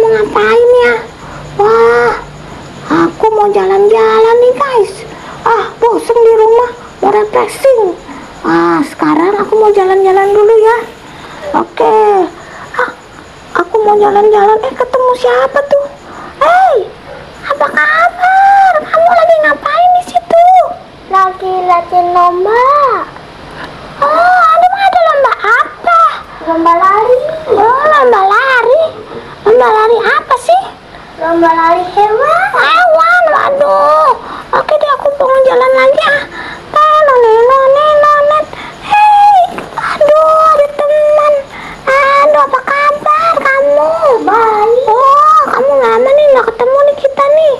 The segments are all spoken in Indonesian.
mau ngapain ya? Wah, aku mau jalan-jalan nih guys. Bosen di rumah, mau refreshing. Sekarang aku mau jalan-jalan dulu ya. Oke. Aku mau jalan-jalan. Ketemu siapa tuh? Hei, apa kabar? Kamu lagi ngapain di situ? Lagi latihan lomba. Oh, ada lomba apa? Lomba lari. Oh, lomba lari. Lomba lari apa sih? Lomba lari hewan. Hewan, waduh. Oke deh, aku mau jalan lagi ah. Nonet. Hei, aduh, ada teman. Aduh, apa kabar kamu? Baik. Oh, kamu lama nih nggak ketemu nih kita nih.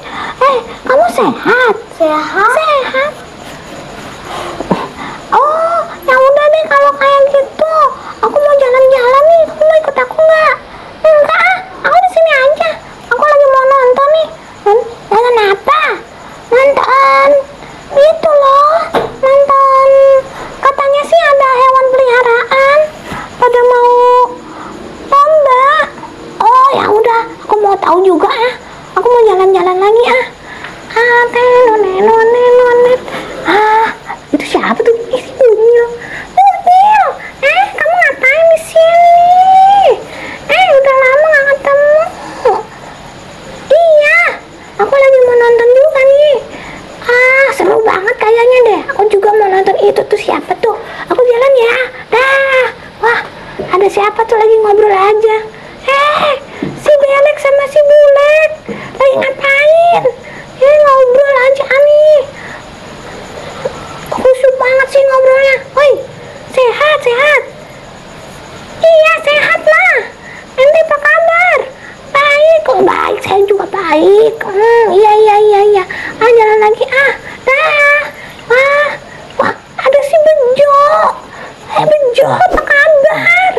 Kamu sehat? Sehat. Oh, ya udah deh kalau kayak gitu. Aku mau jalan-jalan nih. Kamu mau ikut aku nggak? Enggak, aku di sini aja. Aku lagi mau nonton nih. Nonton apa? Nonton itu loh. Nonton. Katanya sih ada hewan peliharaan. Pada mau lomba. Oh, ya udah. Aku mau tahu juga ah. Aku mau jalan-jalan lagi ah. Nonet. Itu siapa tuh? Unyil. Kamu ngapain di sini? Udah lama gak ketemu. Iya, aku lagi mau nonton juga nih. Seru banget kayaknya deh. Aku juga mau nonton itu tuh siapa tuh? Aku jalan ya. Dah. Wah, ada siapa tuh lagi ngobrol aja. Si Belek sama si Bulek lagi ngapain? Ngobrol aja nih. Khusyuk banget sih ngobrolnya. Woi, sehat. Iya, sehat lah. Ente apa kabar? Baik, kok baik. Saya juga baik. Iya. Jalan lagi dah. Wah, ada si Bejo. Bejo, apa kabar?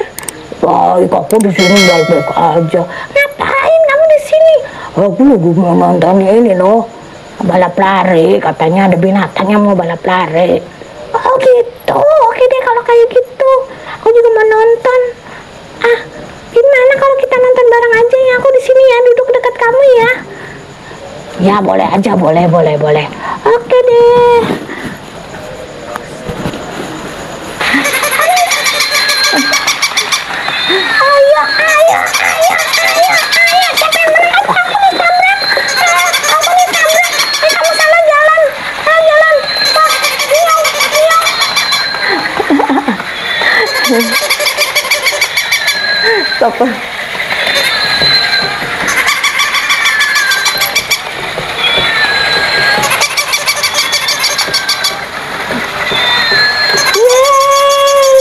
Baik, aku di sini baik-baik aja. Ngapain kamu di sini? Aku lagi mau nonton ini loh. Balap lari, katanya ada binatang yang mau balap lari. Oh gitu, oke deh kalau kayak gitu. Aku juga mau nonton. Gimana kalau kita nonton bareng aja ya? Aku di sini ya, duduk dekat kamu ya. Ya boleh aja, boleh. Oke deh. Ayo. Siapa yang menang? Aku ditabrak. Aku ditabrak. Kamu salah jalan. Stop.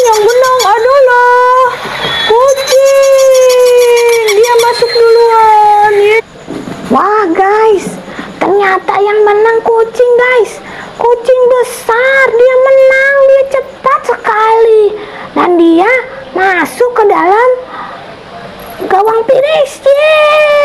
Yang menang adalah kucing. Dia masuk duluan. Wah guys, ternyata yang menang kucing guys. Kucing besar, dia menang, dia cepat sekali. Dan dia masuk ke dalam gawang finish. Yeay.